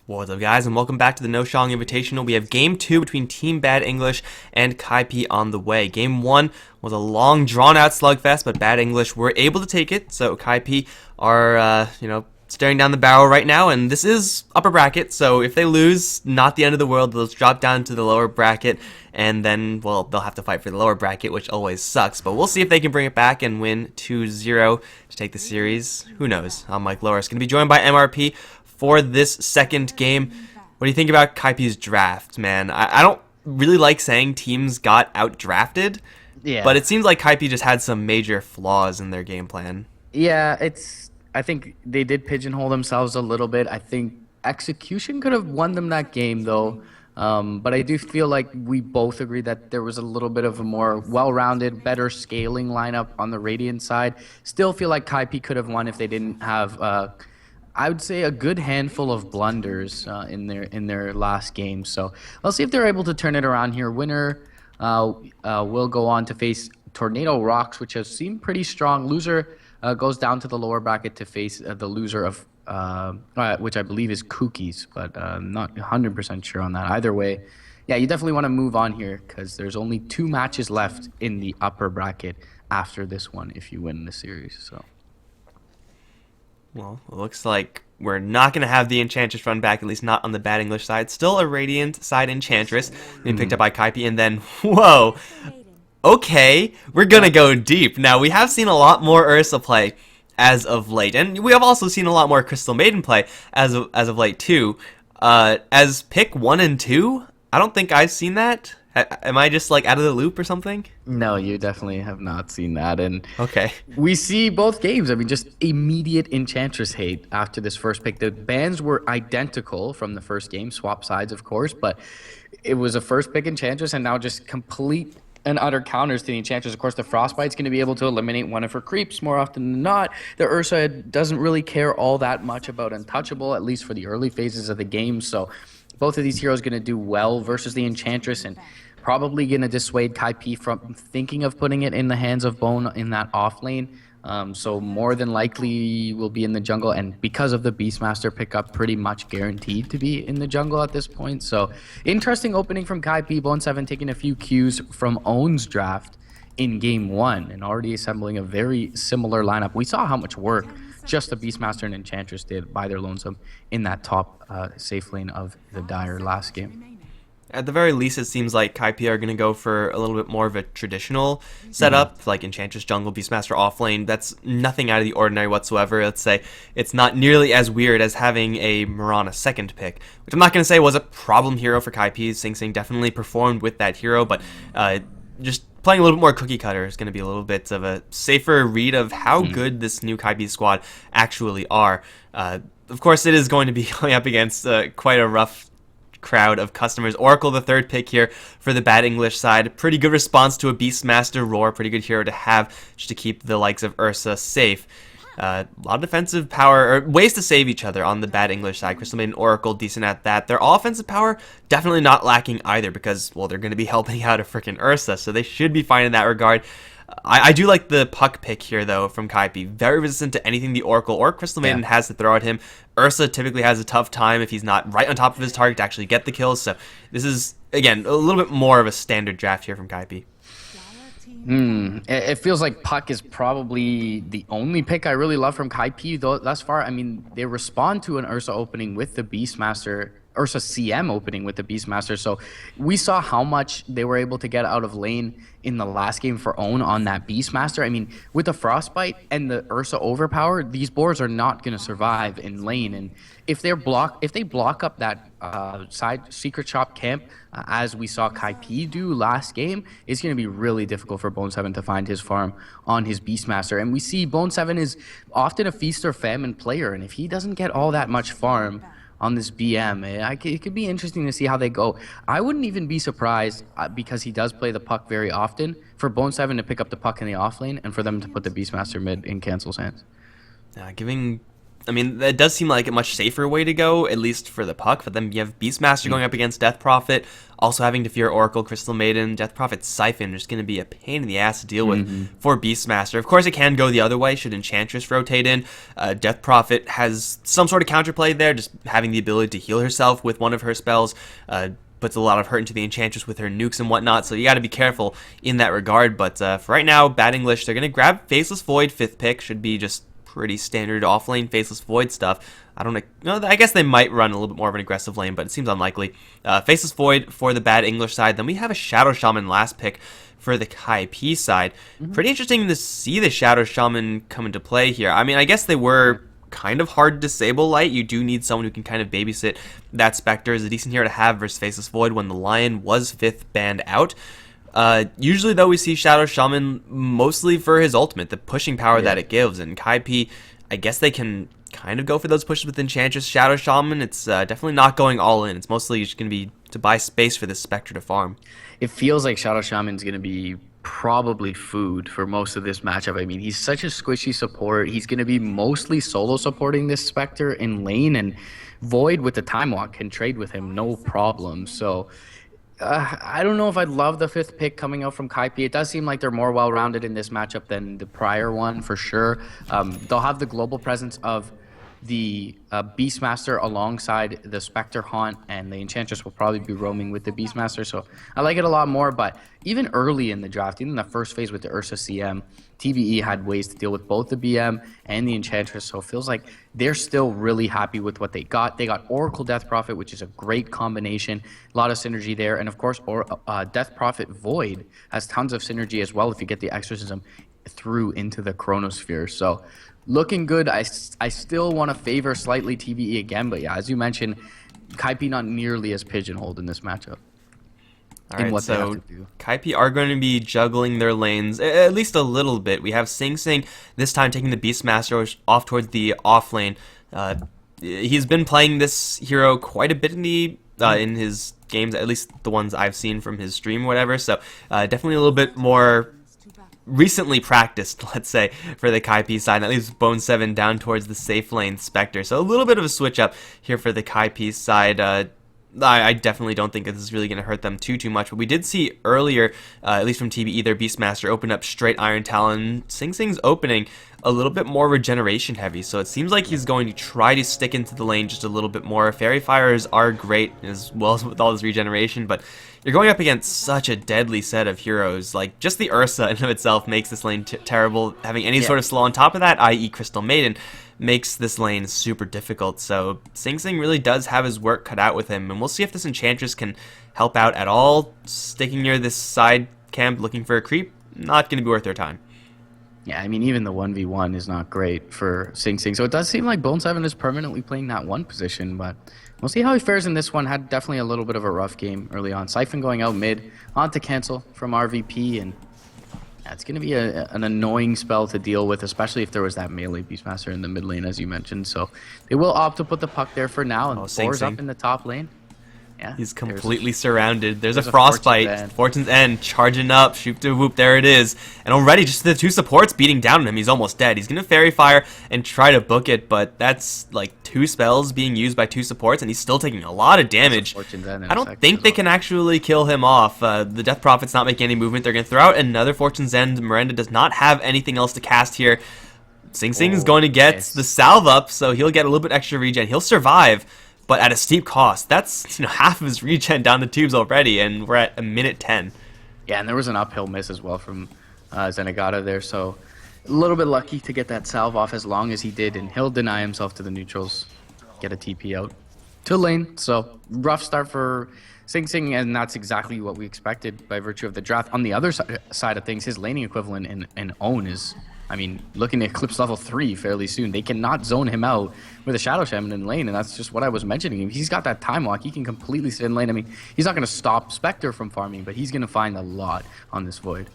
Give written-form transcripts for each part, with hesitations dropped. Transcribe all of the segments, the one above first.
What's up, guys, and welcome back to the NoShang Invitational. We have Game 2 between Team Bad English and Kaipi on the way. Game 1 was a long, drawn-out slugfest, but Bad English were able to take it, so Kaipi are, staring down the barrel right now, and this is upper bracket, so if they lose, not the end of the world. They'll drop down to the lower bracket, and then, well, they'll have to fight for the lower bracket, which always sucks, but we'll see if they can bring it back and win 2-0 to take the series. Who knows? I'm Mikelorus, going to be joined by MRP for this second game. What do you think about Kaipi's draft, man? I don't really like saying teams got out-drafted, but it seems like Kaipi just had some major flaws in their game plan. Yeah, I think they did pigeonhole themselves a little bit. I think execution could have won them that game, though. But I do feel like we both agree that there was a little bit of a more well-rounded, better scaling lineup on the Radiant side. Still feel like Kaipi could have won if they didn't have, I would say, a good handful of blunders in their last game. So let's see if they're able to turn it around here. Winner will go on to face Tornado Rocks, which has seemed pretty strong. Loser goes down to the lower bracket to face the loser of, which I believe is Cookies, but I'm not 100% sure on that. Either way, yeah, you definitely want to move on here because there's only 2 matches left in the upper bracket after this one if you win the series. So. Well, it looks like we're not going to have the Enchantress run back, at least not on the Bad English side. Still a Radiant side Enchantress being picked up by Kaipi, and then, whoa, okay, we're going to go deep. Now, we have seen a lot more Ursa play as of late, and we have also seen a lot more Crystal Maiden play as of late, too. As pick 1 and 2, I don't think I've seen that. Am I just, like, out of the loop or something? No, you definitely have not seen that. And okay, we see both games. I mean, just immediate Enchantress hate after this first pick. The bans were identical from the first game, swap sides, of course, but it was a first pick Enchantress, and now just complete and utter counters to the Enchantress. Of course, the Frostbite's going to be able to eliminate one of her creeps more often than not. The Ursa doesn't really care all that much about Untouchable, at least for the early phases of the game, so both of these heroes going to do well versus the Enchantress, and probably going to dissuade Kaipi from thinking of putting it in the hands of Bone in that off lane. So more than likely will be in the jungle, and because of the Beastmaster pickup, pretty much guaranteed to be in the jungle at this point. So interesting opening from Kaipi. Bone 7 taking a few cues from Own's draft in game 1 and already assembling a very similar lineup. We saw how much work just the Beastmaster and Enchantress did by their lonesome in that top safe lane of the Dire last game. At the very least, it seems like Kaipi are going to go for a little bit more of a traditional setup, like Enchantress jungle, Beastmaster offlane. That's nothing out of the ordinary whatsoever. Let's say it's not nearly as weird as having a Mirana second pick, which I'm not going to say was a problem hero for Kaipi. Sing Sing definitely performed with that hero, but just playing a little bit more cookie cutter is going to be a little bit of a safer read of how good this new Kaipi squad actually are. Of course, it is going to be going up against quite a rough crowd of customers. Oracle, the third pick here for the Bad English side. Pretty good response to a Beastmaster Roar. Pretty good hero to have just to keep the likes of Ursa safe. A lot of defensive power, or ways to save each other on the Bad English side. Crystal Maiden, Oracle, decent at that. Their offensive power, definitely not lacking either because, well, they're going to be helping out a freaking Ursa, so they should be fine in that regard. I do like the puck pick here, though, from Kaipi. Very resistant to anything the Oracle or Crystal Maiden has to throw at him. Ursa typically has a tough time if he's not right on top of his target to actually get the kills. So this is, again, a little bit more of a standard draft here from Kaipi. It feels like puck is probably the only pick I really love from Kaipi, though, thus far. I mean, they respond to an Ursa opening with the Beastmaster, Ursa CM opening with the Beastmaster. So we saw how much they were able to get out of lane in the last game for Own on that Beastmaster. I mean, with the Frostbite and the Ursa overpower, these boars are not going to survive in lane. And if they block up that side secret shop camp, as we saw Kaipi do last game, it's going to be really difficult for Bone 7 to find his farm on his Beastmaster. And we see Bone 7 is often a feast or famine player, and if he doesn't get all that much farm on this BM, it could be interesting to see how they go. I wouldn't even be surprised, because he does play the puck very often, for Bone 7 to pick up the puck in the off lane and for them to put the Beastmaster mid in Cancel's hands. Giving I mean, that does seem like a much safer way to go, at least for the puck. But then you have Beastmaster going up against Death Prophet, also having to fear Oracle, Crystal Maiden, Death Prophet, Siphon, just going to be a pain in the ass to deal with for Beastmaster. Of course, it can go the other way should Enchantress rotate in. Death Prophet has some sort of counterplay there, just having the ability to heal herself with one of her spells. Puts a lot of hurt into the Enchantress with her nukes and whatnot, so you got to be careful in that regard. But for right now, Bad English, they're going to grab Faceless Void, 5th pick. Should be just pretty standard offlane Faceless Void stuff. I don't know. I guess they might run a little bit more of an aggressive lane, but it seems unlikely. Faceless Void for the Bad English side. Then we have a Shadow Shaman last pick for the Kaipi side. Pretty interesting to see the Shadow Shaman come into play here. I mean, I guess they were kind of hard to disable light. You do need someone who can kind of babysit that Spectre. Is a decent hero to have versus Faceless Void when the Lion was 5th banned out. Usually, though, we see Shadow Shaman mostly for his ultimate, the pushing power that it gives. And Kaipi, I guess they can kind of go for those pushes with Enchantress Shadow Shaman. It's definitely not going all in. It's mostly just going to be to buy space for this Spectre to farm. It feels like Shadow Shaman's going to be probably food for most of this matchup. I mean, he's such a squishy support. He's going to be mostly solo supporting this Spectre in lane, and Void with the Time Walk can trade with him no problem. So I don't know if I'd love the 5th pick coming out from Kaipi. It does seem like they're more well-rounded in this matchup than the prior one, for sure. They'll have the global presence of the Beastmaster alongside the Spectre Haunt, and the Enchantress will probably be roaming with the Beastmaster, so I like it a lot more. But even early in the draft, even in the first phase with the Ursa CM, TBE had ways to deal with both the BM and the Enchantress, so it feels like they're still really happy with what they got. They got Oracle Death Prophet, which is a great combination, a lot of synergy there, and of course Death Prophet Void has tons of synergy as well if you get the Exorcism through into the Chronosphere. So looking good. I still want to favor slightly TBE again, but yeah, as you mentioned, Kaipi not nearly as pigeonholed in this matchup. All right, so Kaipi are going to be juggling their lanes at least a little bit. We have Sing Sing this time taking the Beastmaster off towards the off lane. He's been playing this hero quite a bit in his games, at least the ones I've seen from his stream or whatever, so definitely a little bit more recently practiced, let's say, for the Kaipi side. That leaves Bone 7 down towards the safe lane Spectre. So a little bit of a switch up here for the Kaipi side. I definitely don't think this is really going to hurt them too much. But we did see earlier, at least from TBE, their Beastmaster open up straight Iron Talon. Sing Sing's opening a little bit more regeneration heavy, so it seems like he's going to try to stick into the lane just a little bit more. Fairy Fires are great as well as with all his regeneration, but you're going up against such a deadly set of heroes. Like, just the Ursa in of itself makes this lane terrible. Having any sort of slow on top of that, i.e. Crystal Maiden, makes this lane super difficult. So Sing Sing really does have his work cut out with him, and we'll see if this Enchantress can help out at all. Sticking near this side camp looking for a creep, not going to be worth their time. Yeah, I mean, even the 1v1 is not great for Sing Sing. So it does seem like Bone 7 is permanently playing that one position, but we'll see how he fares in this one. Had definitely a little bit of a rough game early on. Siphon going out mid, on to cancel from RVP, and yeah, it's going to be an annoying spell to deal with, especially if there was that melee Beastmaster in the mid lane, as you mentioned. So they will opt to put the puck there for now, and Thor's up in the top lane. Yeah, he's completely surrounded. There's a Frostbite. Fortune's End charging up. Shoop to whoop. There it is. And already just the 2 supports beating down on him. He's almost dead. He's going to Fairy Fire and try to book it, but that's like 2 spells being used by 2 supports, and he's still taking a lot of damage. I don't think they can actually kill him off. The Death Prophet's not making any movement. They're going to throw out another Fortune's End. Miranda does not have anything else to cast here. Sing Sing is going to get the salve up, so he'll get a little bit extra regen. He'll survive, but at a steep cost. That's half of his regen down the tubes already, and we're at a minute 10. Yeah, and there was an uphill miss as well from Zenigata there, so a little bit lucky to get that salve off as long as he did, and he'll deny himself to the neutrals, get a TP out to lane. So rough start for Sing Sing, and that's exactly what we expected by virtue of the draft. On the other side of things, his laning equivalent in Own is, I mean, looking to eclipse level 3 fairly soon. They cannot zone him out with a Shadow Shaman in lane, and that's just what I was mentioning. He's got that time walk. He can completely sit in lane. I mean, he's not going to stop Spectre from farming, but he's going to find a lot on this Void.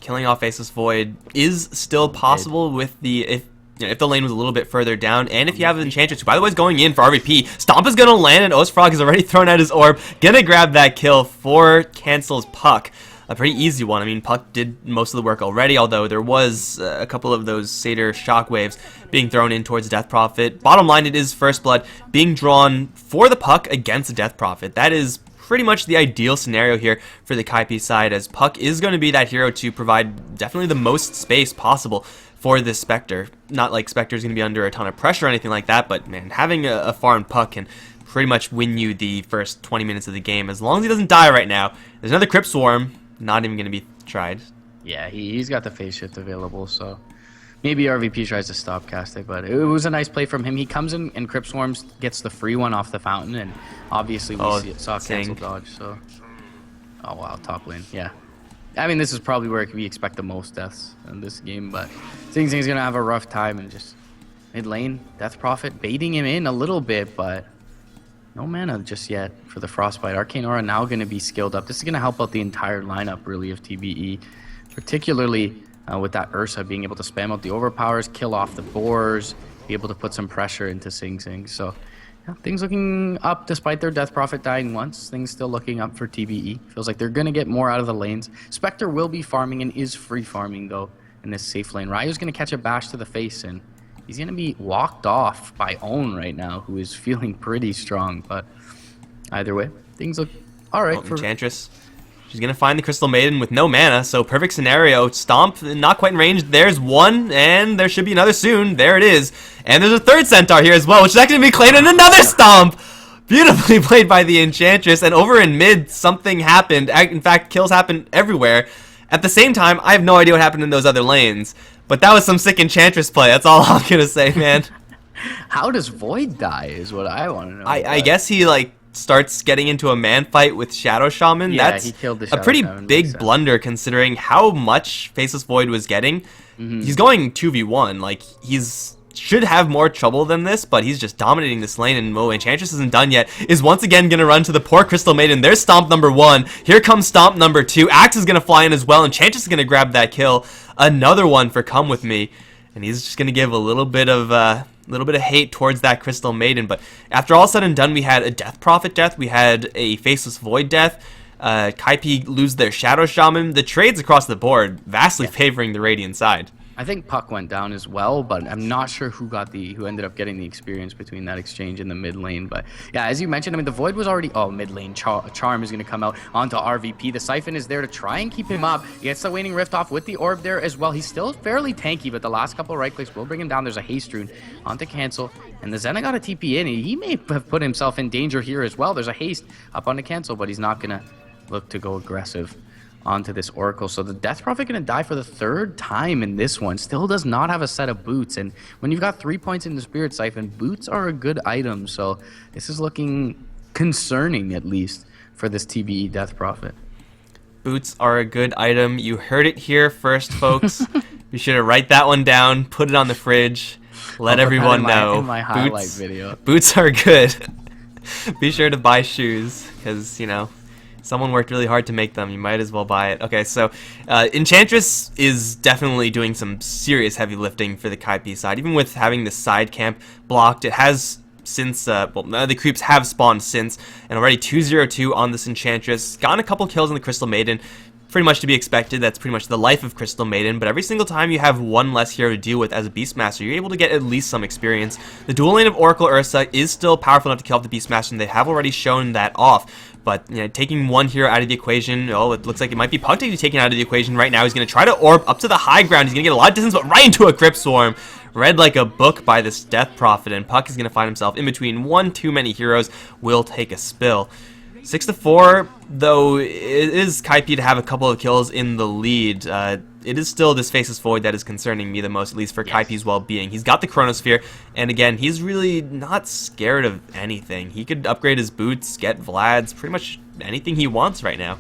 Killing off Faceless Void is still possible with the if the lane was a little bit further down, and if you have an Enchantress, who by the way is going in for RVP. Stomp is going to land, and Ostfrog has already thrown out his orb. Gonna grab that kill for Cancel's puck. a pretty easy one. I mean, Puck did most of the work already, although there was a couple of those Satyr shockwaves being thrown in towards Death Prophet. Bottom line, it is First Blood being drawn for the Puck against the Death Prophet. That is pretty much the ideal scenario here for the Kaipi side, as Puck is going to be that hero to provide definitely the most space possible for this Spectre. Not like Spectre's going to be under a ton of pressure or anything like that, but man, having a farmed Puck can pretty much win you the first 20 minutes of the game. As long as he doesn't die right now. There's another Crypt Swarm, not even going to be tried. Yeah, he's got the phase shift available, so maybe RVP tries to stop cast it, but it was a nice play from him. He comes in and Crypt Swarms, gets the free one off the fountain, and obviously we saw cancel dodge, so... Oh wow, top lane, yeah. I mean, this is probably where we expect the most deaths in this game, but Sing Sing's gonna have a rough time, and just mid lane, Death Prophet baiting him in a little bit, but no mana just yet for the Frostbite. Arcane Aura now gonna be skilled up. This is gonna help out the entire lineup, really, of TBE, particularly with that Ursa being able to spam out the overpowers, kill off the boars, be able to put some pressure into Sing Sing. So yeah, things looking up despite their Death Prophet dying once. Things still looking up for TBE. Feels like they're going to get more out of the lanes. Spectre will be farming and is free farming though in this safe lane. Ryu's going to catch a bash to the face and he's going to be walked off by Own right now, who is feeling pretty strong. But either way, things look all right. For Enchantress. She's going to find the Crystal Maiden with no mana, so perfect scenario. Stomp, not quite in range. There's one, and there should be another soon. There it is. And there's a third Centaur here as well, which is actually going to be claimed, and another Stomp! Beautifully played by the Enchantress, and over in mid, something happened. In fact, kills happened everywhere. At the same time, I have no idea what happened in those other lanes, but that was some sick Enchantress play. That's all I'm going to say, man. How does Void die is what I want to know. I guess he, like, starts getting into a man fight with Shadow Shaman. Yeah, that's he killed the a Shadow pretty Shaman, big blunder considering how much Faceless Void was getting. He's going 2v1. Like, he's should have more trouble than this, but he's just dominating this lane, and Enchantress isn't done yet. Is once again going to run to the poor Crystal Maiden. There's Stomp number 1. Here comes Stomp number 2. Axe is going to fly in as well. Enchantress is going to grab that kill. Another one for Come With Me. And he's just going to give a little bit of hate towards that Crystal Maiden. But after all said and done, we had a Death Prophet death. We had a Faceless Void death. Kaipi lose their Shadow Shaman. The trades across the board vastly favoring the Radiant side. I think Puck went down as well, but I'm not sure who ended up getting the experience between that exchange in the mid lane. But yeah, as you mentioned, I mean, the Void was already... Oh, mid lane. Charm is going to come out onto RVP. The Siphon is there to try and keep him up. He gets the Waning Rift off with the Orb there as well. He's still fairly tanky, but the last couple right clicks will bring him down. There's a Haste Rune onto Cancel, and the Zenna got a TP in. He may have put himself in danger here as well. There's a Haste up onto Cancel, but he's not going to look to go aggressive onto this Oracle. So the Death Prophet going to die for the third time in this one. Still does not have a set of boots, and when you've got 3 points in the Spirit Siphon, boots are a good item. So this is looking concerning, at least for this TBE Death Prophet. Boots are a good item. You heard it here first, folks. Be sure to write that one down, put it on the fridge, let everyone know. In my highlight video. Boots are good. Be sure to buy shoes, because, you know, someone worked really hard to make them. You might as well buy it. Okay, so Enchantress is definitely doing some serious heavy lifting for the Kaipi side. Even with having the side camp blocked, it has since, the creeps have spawned since, and already 2-0-2 on this Enchantress. Gotten a couple kills on the Crystal Maiden. Pretty much to be expected. That's pretty much the life of Crystal Maiden, but every single time you have one less hero to deal with as a Beastmaster, you're able to get at least some experience. The dual lane of Oracle Ursa is still powerful enough to kill off the Beastmaster, and they have already shown that off. But, you know, taking one hero out of the equation, oh, it looks like it might be Puck to be taken out of the equation right now. He's going to try to orb up to the high ground. He's going to get a lot of distance, but right into a Crypt Swarm. Read like a book by this Death Prophet, and Puck is going to find himself in between one too many heroes. Will take a spill. 6-4, though it is Kaipi to have a couple of kills in the lead. It is still this Faceless Void that is concerning me the most, at least for Kaipi's well-being. He's got the Chronosphere, and again, he's really not scared of anything. He could upgrade his boots, get Vlad's, pretty much anything he wants right now.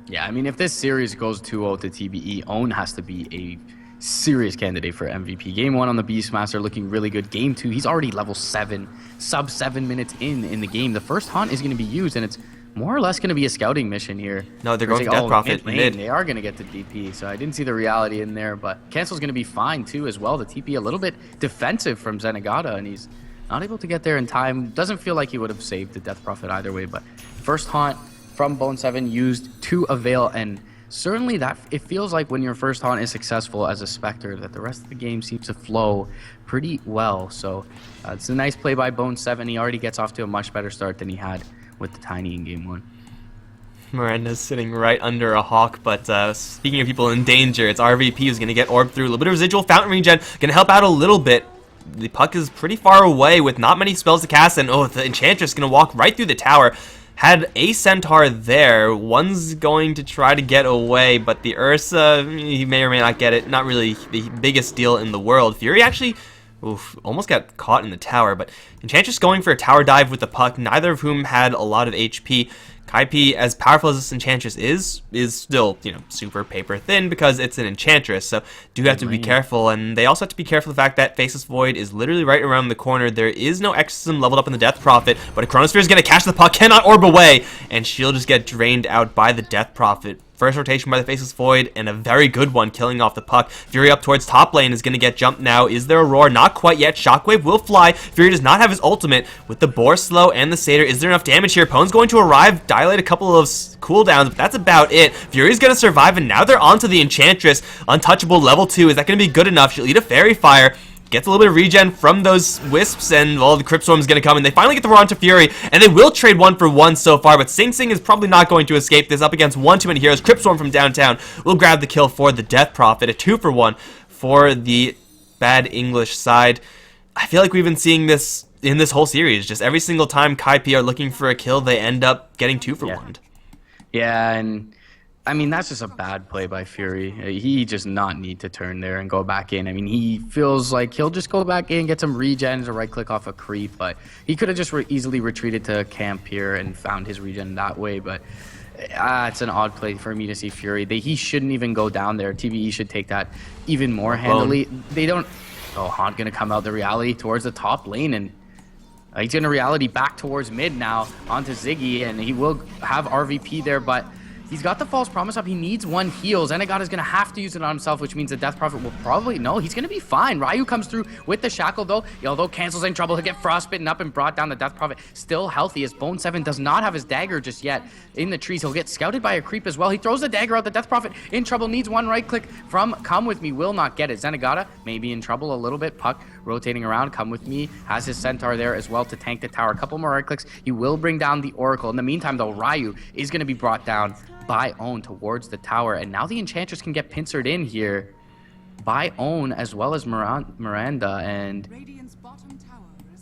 Yeah, I mean, if this series goes 2-0 to TBE, Own has to be a serious candidate for MVP. Game 1 on the Beastmaster looking really good. Game 2, he's already level 7, sub 7 minutes in the game. The first Haunt is going to be used, and it's more or less going to be a scouting mission here. No, they're going for Death Prophet mid. They are going to get the DP, so I didn't see the reality in there, but Cancel's going to be fine too as well. The TP a little bit defensive from Zenigata, and he's not able to get there in time. Doesn't feel like he would have saved the Death Prophet either way, but first Haunt from Bone 7 used to avail, and certainly that it feels like when your first haunt is successful as a Spectre, that the rest of the game seems to flow pretty well. So it's a nice play by Bone7. He already gets off to a much better start than he had with the Tiny in game 1. Miranda's sitting right under a Hawk, but speaking of people in danger, it's RVP who's going to get orbed through. A little bit of residual fountain regen, going to help out a little bit. The puck is pretty far away with not many spells to cast, and the Enchantress going to walk right through the tower. Had a Centaur there. One's going to try to get away, but the Ursa, he may or may not get it. Not really the biggest deal in the world. Fury actually almost got caught in the tower, but Enchantress going for a tower dive with the puck, neither of whom had a lot of HP. Kaipi, as powerful as this Enchantress is still, super paper thin because it's an Enchantress, so do have to be careful, and they also have to be careful of the fact that Faceless Void is literally right around the corner. There is no Exorcism leveled up in the Death Prophet, but a Chronosphere is going to catch the puck, cannot orb away, and she'll just get drained out by the Death Prophet. First rotation by the Faceless Void, and a very good one, killing off the puck. Fury up towards top lane is going to get jumped now. Is there a roar? Not quite yet. Shockwave will fly. Fury does not have his ultimate. With the Boar Slow and the Satyr, is there enough damage here? Pone's going to arrive, dilate a couple of cooldowns, but that's about it. Fury's going to survive, and now they're onto the Enchantress. Untouchable level 2. Is that going to be good enough? She'll eat a Fairy Fire. Gets a little bit of regen from those wisps, and the Crypt Swarm's going to come, and they finally get the roar onto Fury, and they will trade 1-for-1 so far, but Sing Sing is probably not going to escape this up against one too many heroes. Crypt Swarm from downtown will grab the kill for the Death Prophet, a 2-for-1 for the bad English side. I feel like we've been seeing this in this whole series. Just every single time Kaipi are looking for a kill, they end up getting 2-for-1. Yeah, and I mean, that's just a bad play by Fury. He just not need to turn there and go back in. I mean, he feels like he'll just go back in, get some regens or right-click off a creep, but he could have just easily retreated to camp here and found his regen that way, but it's an odd play for me to see Fury. He shouldn't even go down there. TBE should take that even more handily. They don't... Oh, Haunt going to come out the reality towards the top lane, and he's going to reality back towards mid now onto Ziggy, and he will have RVP there, but he's got the False Promise up. He needs one heal. Zenigata is going to have to use it on himself, which means the Death Prophet will probably... No, he's going to be fine. Ryu comes through with the Shackle, though. Although Cancel's in trouble, he'll get Frostbitten up and brought down. The Death Prophet still healthy, as Bone7 does not have his dagger just yet in the trees. He'll get scouted by a creep as well. He throws the dagger out. The Death Prophet in trouble, needs one right click from Come With Me. Will not get it. Zenigata maybe in trouble a little bit. Puck rotating around. Come With Me has his Centaur there as well to tank the tower. A couple more right clicks. He will bring down the Oracle. In the meantime, though, Ryu is going to be brought down by Own towards the tower, and now the Enchantress can get pincered in here by Own as well as Miranda, and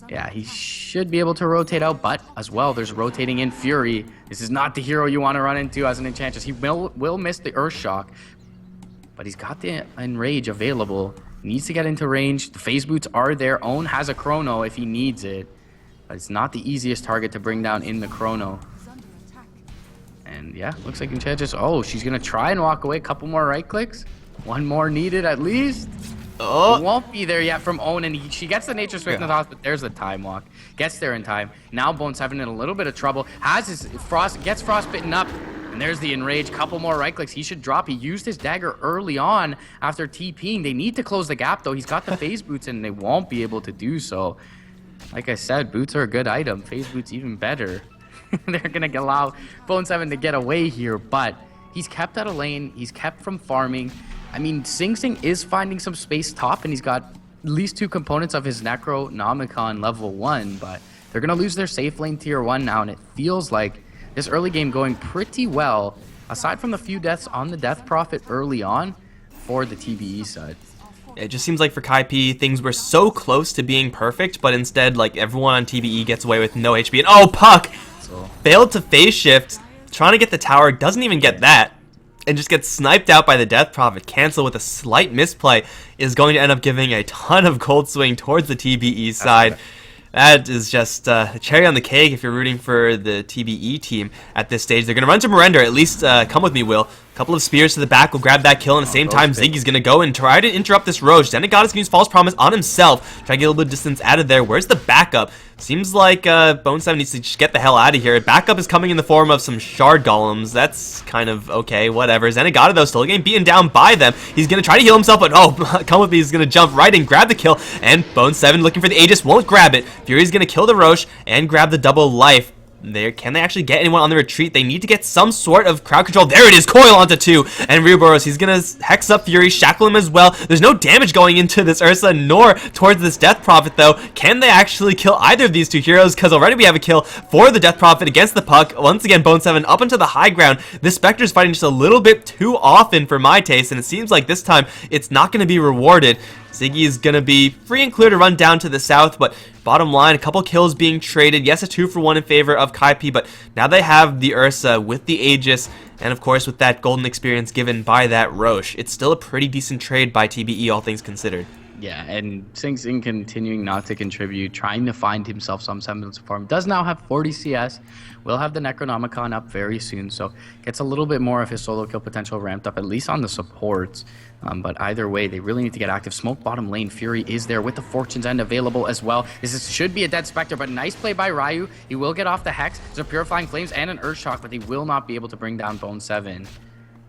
yeah, he should be able to rotate out, but as well there's rotating in Fury. This is not the hero you want to run into as an Enchantress. He will miss the Earth Shock, but he's got the Enrage available. He needs to get into range. The Phase Boots are there. Own has a Chrono if he needs it, but it's not the easiest target to bring down in the Chrono. And yeah, looks like Enchantress. Oh, she's going to try and walk away. Couple more right clicks. One more needed at least. Oh, it won't be there yet from Own, and she gets the Nature Swiftness off, but there's the time walk. Gets there in time. Now Bone7 in a little bit of trouble. Has his gets Frostbitten up, and there's the Enrage. Couple more right clicks. He should drop. He used his dagger early on after TPing. They need to close the gap, though. He's got the Phase Boots, and they won't be able to do so. Like I said, boots are a good item. Phase Boots even better. They're going to allow Bone7 to get away here, but he's kept out of lane. He's kept from farming. I mean, Sing Sing is finding some space top, and he's got at least 2 components of his Necronomicon level 1, but they're going to lose their safe lane tier 1 now, and it feels like this early game going pretty well, aside from the few deaths on the Death Prophet early on for the TBE side. It just seems like for Kaipi, things were so close to being perfect, but instead, like, everyone on TBE gets away with no HP, and oh, Puck! Failed to phase shift, trying to get the tower, doesn't even get that, and just gets sniped out by the Death Prophet. Cancel with a slight misplay is going to end up giving a ton of cold swing towards the TBE side. That is just a cherry on the cake if you're rooting for the TBE team at this stage. They're going to run to Miranda, at least Come With Me, Will. A couple of spears to the back will grab that kill, and at the same time, Ziggy's going to go and try to interrupt this Roche. Zenigata's going to use False Promise on himself, try to get a little bit of distance out of there. Where's the backup? Seems like Bone7 needs to just get the hell out of here. Backup is coming in the form of some Shard Golems. That's kind of okay, whatever. Zenigata, though, still getting beaten down by them. He's going to try to heal himself, but oh, Come With Me is going to jump right in, grab the kill, and Bone7 looking for the Aegis, won't grab it. Fury's going to kill the Roche and grab the double life. Can they actually get anyone on the retreat? They need to get some sort of crowd control. There it is, Coil onto 2, and Mrpdota, he's gonna hex up Fury, shackle him as well. There's no damage going into this Ursa, nor towards this Death Prophet, though. Can they actually kill either of these two heroes? Because already we have a kill for the Death Prophet against the Puck. Once again, Bone7 up into the high ground. This Spectre's fighting just a little bit too often for my taste, and it seems like this time it's not going to be rewarded. Ziggy is going to be free and clear to run down to the south, but bottom line, a couple kills being traded. Yes, a 2-for-1 in favor of Kaipi, but now they have the Ursa with the Aegis, and of course with that golden experience given by that Roche. It's still a pretty decent trade by TBE, all things considered. Yeah, and Sing Sing continuing not to contribute, trying to find himself some semblance of form. Does now have 40 CS, will have the Necronomicon up very soon, so gets a little bit more of his solo kill potential ramped up, at least on the supports. But either way, they really need to get active. Smoke bottom lane, Fury is there with the Fortune's End available as well. This should be a dead Spectre, but nice play by Ryu. He will get off the Hex. There's a Purifying Flames and an Earthshock, but they will not be able to bring down Bone7.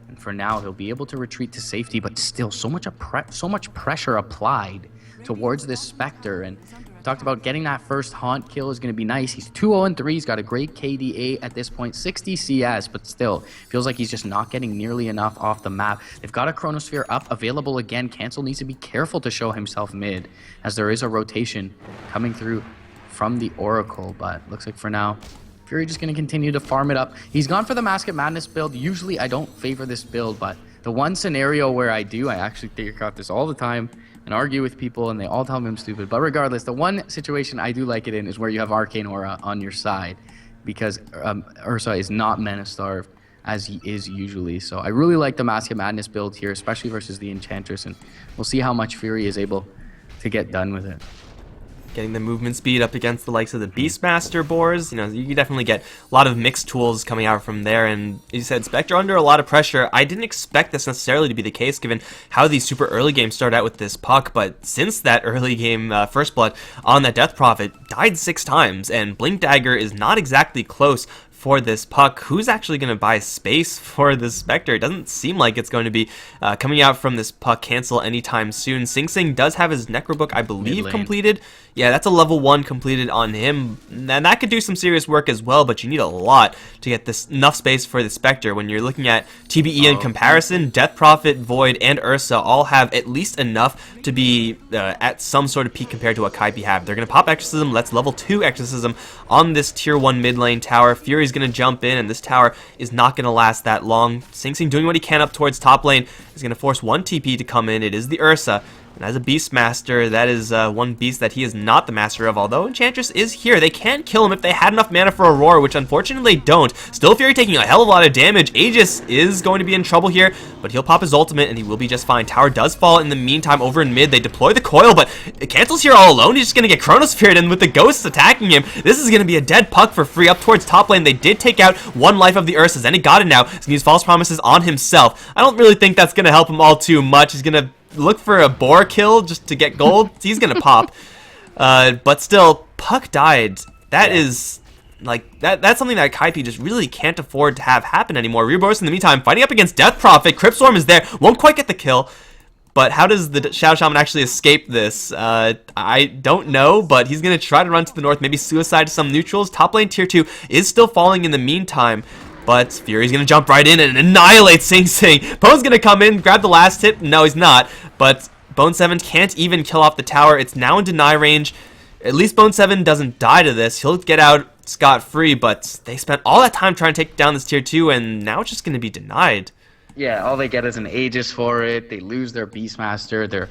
And for now, he'll be able to retreat to safety, but still so much pressure applied towards this Spectre. And we talked about getting that first Haunt kill is going to be nice. He's 2-0-3. He's got a great KDA at this point, 60 CS, but still feels like he's just not getting nearly enough off the map. They've got a Chronosphere up, available again. Cancel needs to be careful to show himself mid, as there is a rotation coming through from the Oracle, but looks like for now, Fury just going to continue to farm it up. He's gone for the Mask of Madness build. Usually I don't favor this build, but the one scenario where I do, I actually think about this all the time and argue with people, and they all tell me I'm stupid. But regardless, the one situation I do like it in is where you have Arcane Aura on your side, because Ursa is not mana starved as he is usually. So I really like the Mask of Madness build here, especially versus the Enchantress, and we'll see how much Fury is able to get done with it. Getting the movement speed up against the likes of the Beastmaster boars. You know, you can definitely get a lot of mixed tools coming out from there. And as you said, Spectre under a lot of pressure. I didn't expect this necessarily to be the case given how these super early games started out with this Puck. But since that early game First Blood on that Death Prophet, died 6 times. And Blink Dagger is not exactly close for this Puck. Who's actually going to buy space for this Spectre? It doesn't seem like it's going to be coming out from this Puck cancel anytime soon. Sing Sing does have his Necrobook, I believe, completed. Yeah, that's a level 1 completed on him. And that could do some serious work as well, but you need a lot to get this enough space for the Spectre. When you're looking at TBE in comparison, Death Prophet, Void, and Ursa all have at least enough to be at some sort of peak compared to what Kaipi have. They're going to pop Exorcism. That's level 2 Exorcism on this tier 1 mid lane tower. Fury's going to jump in, and this tower is not going to last that long. Sing Sing doing what he can up towards top lane is going to force one TP to come in. It is the Ursa. And as a Beastmaster, that is one beast that he is not the master of, although Enchantress is here. They can kill him if they had enough mana for Aurora, which unfortunately they don't. Still Fury taking a hell of a lot of damage. Aegis is going to be in trouble here, but he'll pop his ultimate and he will be just fine. Tower does fall in the meantime over in mid. They deploy the coil, but Cancel's here all alone. He's just going to get Chronosphered, and with the ghosts attacking him, this is going to be a dead Puck for free up towards top lane. They did take out 1 life of the Ursas, and he got it now. He's going to use False Promises on himself. I don't really think that's going to help him all too much. He's going to look for a boar kill just to get gold. He's gonna pop, but still, Puck died. That is like that's something that Kaipi just really can't afford to have happen anymore. Mrpdota in the meantime fighting up against Death Prophet. Cryptstorm is there, won't quite get the kill, but how does the Shadow Shaman actually escape this? I don't know, but he's gonna try to run to the north, maybe suicide to some neutrals. Top lane tier 2 is still falling in the meantime, but Fury's going to jump right in and annihilate Sing Sing. Bone's going to come in, grab the last hit. No, he's not. But Bone7 can't even kill off the tower. It's now in deny range. At least Bone7 doesn't die to this. He'll get out scot-free, but they spent all that time trying to take down this tier 2, and now it's just going to be denied. Yeah, all they get is an Aegis for it. They lose their Beastmaster. Their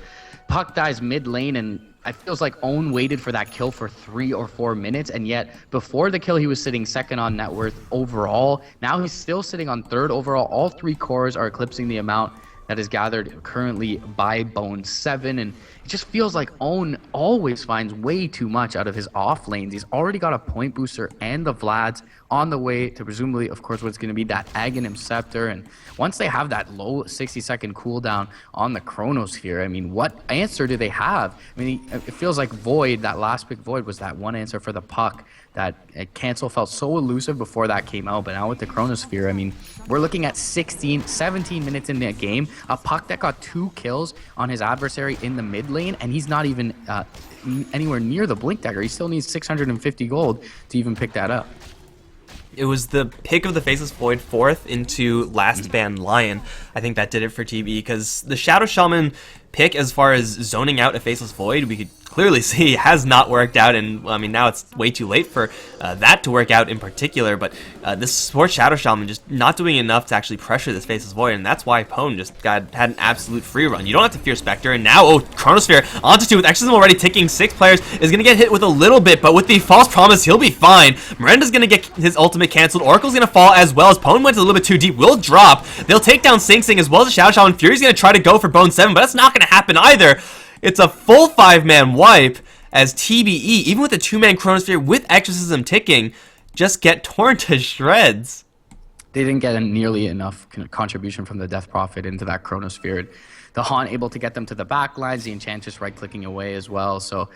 Puck dies mid lane, and it feels like Own waited for that kill for 3 or 4 minutes, and yet before the kill he was sitting second on net worth overall. Now he's still sitting on third overall. All 3 cores are eclipsing the amount that is gathered currently by Bone7, and it just feels like Own always finds way too much out of his off lanes. He's already got a point booster and the Vlads on the way to presumably, of course, what's going to be that Aghanim Scepter, and once they have that low 60-second cooldown on the Chronosphere, I mean, what answer do they have? I mean, it feels like Void, that last pick Void, was that one answer for the Puck. That cancel felt so elusive before that came out, but now with the Chronosphere, I mean, we're looking at 17 minutes in that game. A Puck that got 2 kills on his adversary in the mid lane, and he's not even anywhere near the Blink Dagger. He still needs 650 gold to even pick that up. It was the pick of the Faceless Void 4th into Last Ban Lion. I think that did it for TBE, because the Shadow Shaman pick, as far as zoning out a Faceless Void, we could clearly see has not worked out, and I mean, now it's way too late for that to work out in particular, but this poor Shadow Shaman just not doing enough to actually pressure this Faceless Void, and that's why Pwn just had an absolute free run. You don't have to fear Spectre, and now, oh, Chronosphere onto 2 with Exorcism already ticking. 6 players is going to get hit with a little bit, but with the False Promise, he'll be fine. Miranda's going to get his ultimate canceled. Oracle's going to fall as well, as Pwn went a little bit too deep, will drop. They'll take down Sing Sing as well as the Shadow Shaman. Fury's going to try to go for Bone 7, but that's not going to happen either. It's a full 5-man wipe, as TBE, even with a 2-man Chronosphere with Exorcism ticking, just get torn to shreds. They didn't get nearly enough contribution from the Death Prophet into that Chronosphere. The Haunt able to get them to the back lines, the Enchantress right-clicking away as well. So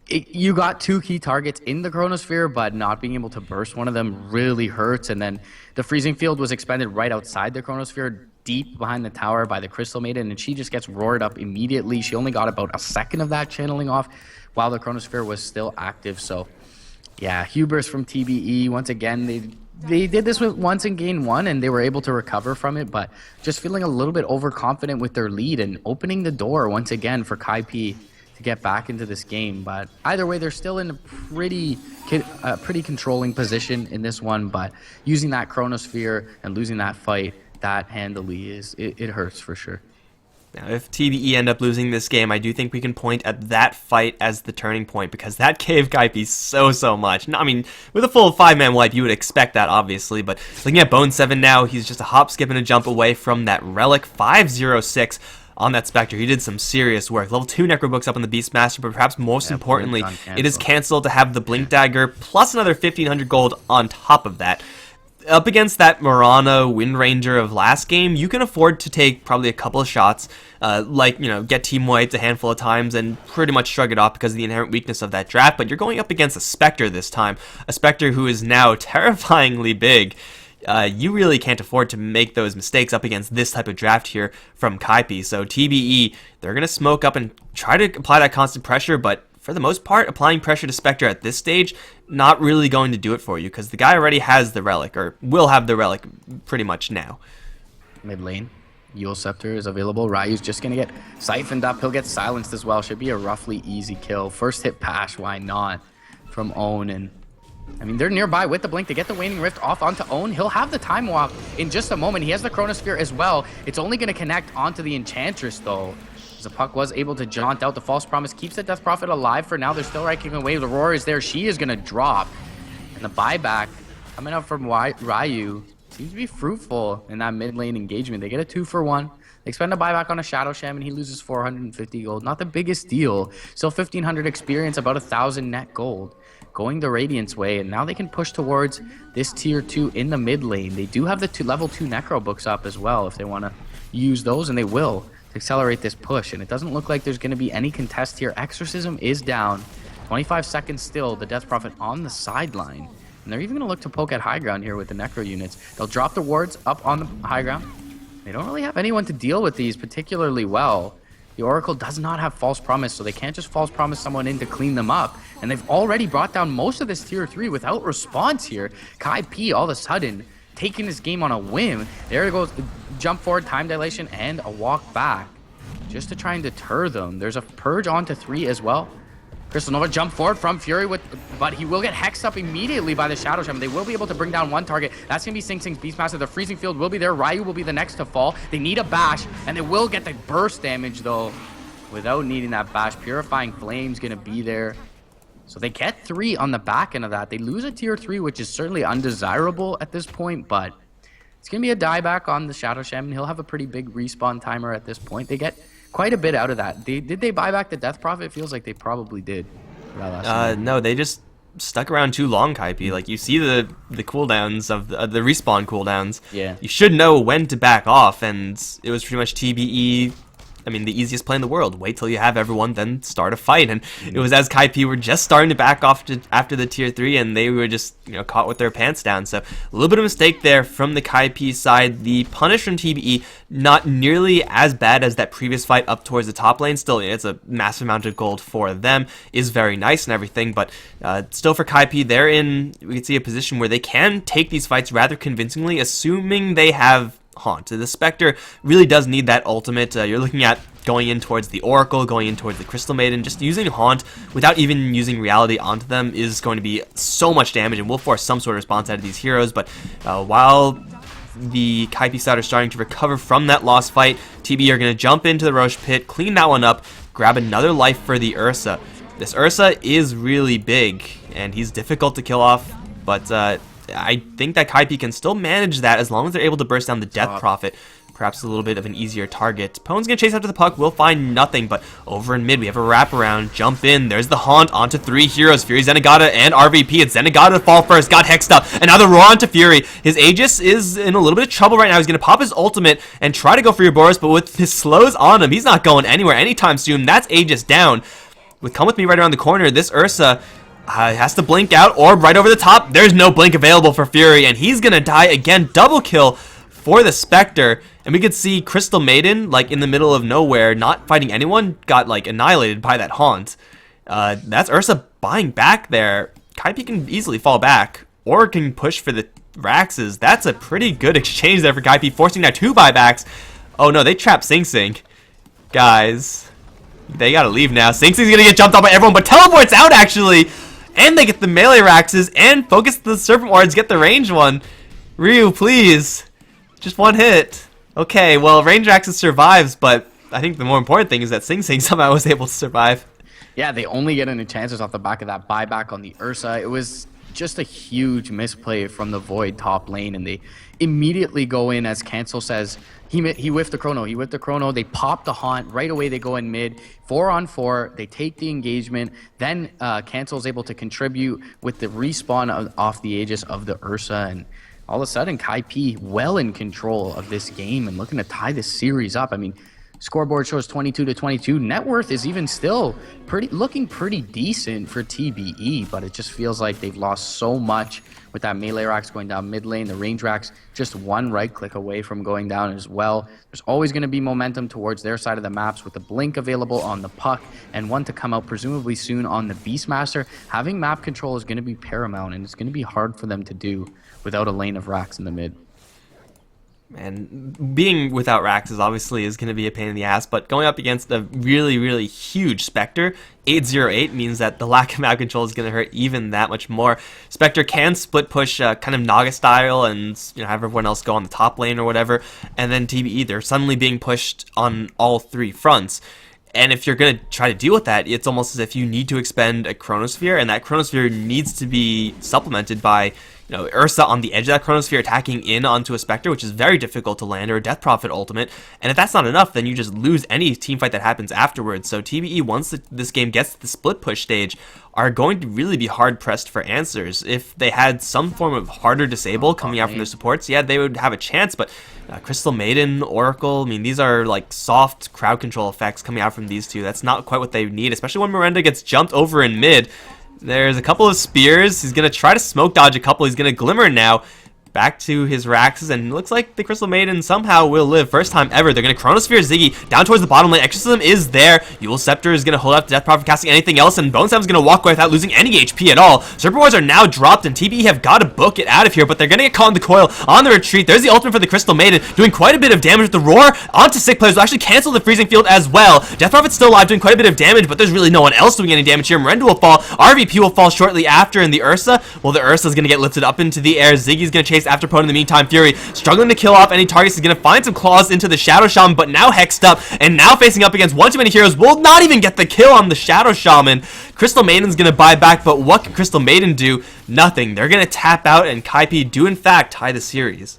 you got 2 key targets in the Chronosphere, but not being able to burst one of them really hurts. And then the Freezing Field was expended right outside the Chronosphere, deep behind the tower by the Crystal Maiden, and she just gets roared up immediately. She only got about a second of that channeling off while the Chronosphere was still active. So yeah, hubris from TBE. Once again, they did this once in game 1, and they were able to recover from it, but just feeling a little bit overconfident with their lead and opening the door once again for Kaipi to get back into this game. But either way, they're still in a pretty controlling position in this one, but using that Chronosphere and losing that fight that handily it hurts for sure. Now, if TBE end up losing this game, I do think we can point at that fight as the turning point, because that gave Kaipi so much. I mean, with a full 5-man wipe, you would expect that, obviously, but looking at Bone 7 now, he's just a hop, skip, and a jump away from that Relic. 506 on that Spectre. He did some serious work. Level 2 Necrobooks up on the Beastmaster, but perhaps most importantly, it is canceled to have the Blink Dagger, plus another 1,500 gold on top of that. Up against that Mirana Wind Ranger of last game, you can afford to take probably a couple of shots, get team wiped a handful of times and pretty much shrug it off because of the inherent weakness of that draft, but you're going up against a Spectre this time, a Spectre who is now terrifyingly big. You really can't afford to make those mistakes up against this type of draft here from Kaipi. So TBE, they're going to smoke up and try to apply that constant pressure, but for the most part, applying pressure to Spectre at this stage, not really going to do it for you, because the guy already has the Relic, or will have the Relic pretty much now. Mid lane, Yule Scepter is available. Ryu's just going to get siphoned up. He'll get silenced as well. Should be a roughly easy kill. First hit Pash, why not, from Own. And I mean, they're nearby with the Blink to get the Waning Rift off onto Own. He'll have the Time Walk in just a moment. He has the Chronosphere as well. It's only going to connect onto the Enchantress, though. The puck was able to jaunt out. The False Promise keeps the Death Prophet alive for now. They're still right-kicking away. The Roar is there. She is going to drop. And the buyback coming up from Ryu seems to be fruitful in that mid-lane engagement. They get a 2-for-1. They expend a buyback on a Shadow Shaman. He loses 450 gold. Not the biggest deal. Still 1,500 experience, about 1,000 net gold. Going the Radiant's way, and now they can push towards this tier 2 in the mid lane. They do have the level 2 Necro books up as well if they want to use those, and they will, to accelerate this push. And it doesn't look like there's going to be any contest here. Exorcism is down. 25 seconds still. The Death Prophet on the sideline. And they're even going to look to poke at high ground here with the Necro units. They'll drop the wards up on the high ground. They don't really have anyone to deal with these particularly well. The Oracle does not have False Promise, so they can't just False Promise someone in to clean them up. And they've already brought down most of this tier 3 without response here. Kaipi all of a sudden taking this game on a whim. There it goes, jump forward, time dilation, and a walk back just to try and deter them. There's a purge onto 3 as well. Crystal Nova jump forward from Fury, but he will get hexed up immediately by the Shadow Shaman. They will be able to bring down one target. That's going to be Sing Sing's Beastmaster. The Freezing Field will be there. Ryu will be the next to fall. They need a bash, and they will get the burst damage, though, without needing that bash. Purifying Flame's going to be there. So they get 3 on the back end of that. They lose a tier 3, which is certainly undesirable at this point, but it's going to be a dieback on the Shadow Shaman. He'll have a pretty big respawn timer at this point. They get quite a bit out of that. Did they buy back the Death Prophet? It feels like they probably did. No, they just stuck around too long, Kaipi. Like, you see the cooldowns of the respawn cooldowns. Yeah. You should know when to back off, and it was pretty much TBE I mean, the easiest play in the world. Wait till you have everyone, then start a fight. And it was as Kaipi were just starting to back off after the tier 3, and they were just, caught with their pants down. So a little bit of mistake there from the Kaipi side. The punish from TBE, not nearly as bad as that previous fight up towards the top lane. Still, it's a massive amount of gold for them. Is very nice and everything, but still for Kaipi, they're in, we can see, a position where they can take these fights rather convincingly, assuming they have Haunt. The Spectre really does need that ultimate. You're looking at going in towards the Oracle, going in towards the Crystal Maiden. Just using Haunt without even using Reality onto them is going to be so much damage and will force some sort of response out of these heroes. But while the Kaipi side are starting to recover from that lost fight, TBE are going to jump into the Roche Pit, clean that one up, grab another life for the Ursa. This Ursa is really big, and he's difficult to kill off, but I think that Kaipi can still manage that as long as they're able to burst down the Death Prophet. Perhaps a little bit of an easier target. Pone's going to chase after the puck. We'll find nothing, but over in mid, we have a wraparound. Jump in. There's the Haunt onto 3 heroes. Fury, Zenigata, and RVP. It's Zenigata to fall first. Got hexed up. And now the roar onto Fury. His Aegis is in a little bit of trouble right now. He's going to pop his ultimate and try to go for your Boros, but with his slows on him, he's not going anywhere anytime soon. That's Aegis down. With Come With Me right around the corner, this Ursa has to blink out, orb right over the top. There's no blink available for Fury, and he's going to die again. Double kill for the Spectre. And we could see Crystal Maiden, like, in the middle of nowhere, not fighting anyone, got, like, annihilated by that Haunt. That's Ursa buying back there. Kaipi can easily fall back, or can push for the Raxes. That's a pretty good exchange there for Kaipi, forcing that 2 buybacks. Oh no, they trapped Sing Sing. Guys, they gotta leave now. Sing Sing's gonna get jumped on by everyone, but teleports out, actually! And they get the melee Raxes, and focus the Serpent Wards, get the range one. Ryu, please. Just one hit. Okay, well, range Raxes survives, but I think the more important thing is that Sing Sing somehow was able to survive. Yeah, they only get any chances off the back of that buyback on the Ursa. It was just a huge misplay from the Void top lane, and they immediately go in, as Cancel says, he whiffed the chrono, they pop the Haunt, right away they go in mid, 4-on-4, they take the engagement, then Cancel's able to contribute with the respawn off the Aegis of the Ursa, and all of a sudden Kaipi well in control of this game and looking to tie this series up. I mean, scoreboard shows 22-22. Net worth is even still looking pretty decent for TBE, but it just feels like they've lost so much with that melee Rax going down mid lane. The range Rax just one right click away from going down as well. There's always going to be momentum towards their side of the maps with the blink available on the puck and one to come out presumably soon on the Beastmaster. Having map control is going to be paramount, and it's going to be hard for them to do without a lane of Rax in the mid. And being without Raxes obviously is going to be a pain in the ass, but going up against a really, really huge Spectre, 808, means that the lack of map control is going to hurt even that much more. Spectre can split push kind of Naga style and have everyone else go on the top lane or whatever, and then TBE, they're suddenly being pushed on all 3 fronts. And if you're going to try to deal with that, it's almost as if you need to expend a Chronosphere, and that Chronosphere needs to be supplemented by Ursa on the edge of that Chronosphere attacking in onto a Spectre, which is very difficult to land, or a Death Prophet ultimate. And if that's not enough, then you just lose any team fight that happens afterwards. So TBE, once this game gets to the split push stage, are going to really be hard-pressed for answers. If they had some form of harder disable coming out from their supports, yeah, they would have a chance, but Crystal Maiden, Oracle, I mean, these are like soft crowd control effects coming out from these two. That's not quite what they need, especially when Mrpdota gets jumped over in mid. There's a couple of spears. He's going to try to smoke dodge a couple. He's going to glimmer now. Back to his Raxes, and looks like the Crystal Maiden somehow will live. First time ever. They're going to Chronosphere Ziggy down towards the bottom lane. Exorcism is there. Eul Scepter is going to hold up to Death Prophet casting anything else, and Bonesam is going to walk away without losing any HP at all. Serpent Wars are now dropped, and TBE have got to book it out of here, but they're going to get caught in the coil on the retreat. There's the ultimate for the Crystal Maiden, doing quite a bit of damage with the roar onto sick players. Will actually cancel the freezing field as well. Death Prophet's still alive, doing quite a bit of damage, but there's really no one else doing any damage here. Mrpdota will fall. RVP will fall shortly after, and the Ursa, well, the Ursa is going to get lifted up into the air. Ziggy's going to chase after Pone in the meantime. Fury struggling to kill off any targets. He's going to find some claws into the Shadow Shaman, but now hexed up and now facing up against one too many heroes. Will not even get the kill on the Shadow Shaman. Crystal Maiden's going to buy back, but what can Crystal Maiden do? Nothing. They're going to tap out, and Kaipi do in fact tie the series.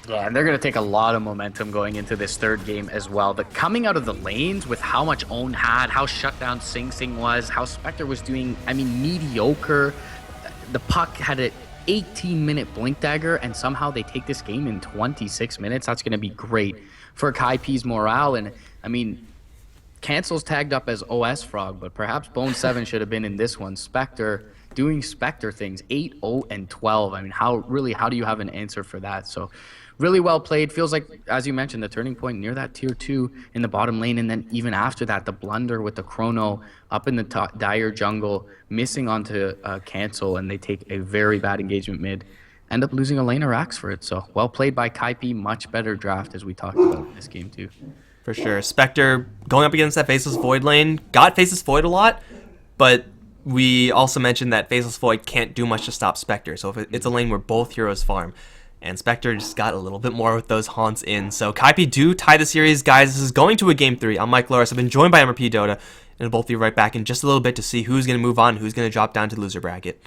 Yeah, and they're going to take a lot of momentum going into this third game as well. But coming out of the lanes with how much Own had, how shut down Sing Sing was, how Spectre was doing, I mean, mediocre. The puck had an 18-minute blink dagger, and somehow they take this game in 26 minutes. That's going to be great for Kaipi's morale. And I mean, Cancel's tagged up as OS Frog, but perhaps Bone 7 should have been in this one. Spectre doing Spectre things, 8-0 and 12. I mean, how do you have an answer for that? So really well played. Feels like, as you mentioned, the turning point near that tier 2 in the bottom lane, and then even after that, the blunder with the Chrono up in the dire jungle, missing onto Cancel, and they take a very bad engagement mid. End up losing a lane or Axe for it. So well played by Kaipi. Much better draft, as we talked about in this game too. For sure. Spectre going up against that Faceless Void lane. Got Faceless Void a lot, but we also mentioned that Faceless Void can't do much to stop Spectre. So if it's a lane where both heroes farm, and Spectre just got a little bit more with those haunts in. So Kaipi do tie the series, guys. This is going to a game 3. I'm Mikelorus. I've been joined by Mrpdota, and we'll both be right back in just a little bit to see who's going to move on, who's going to drop down to the loser bracket.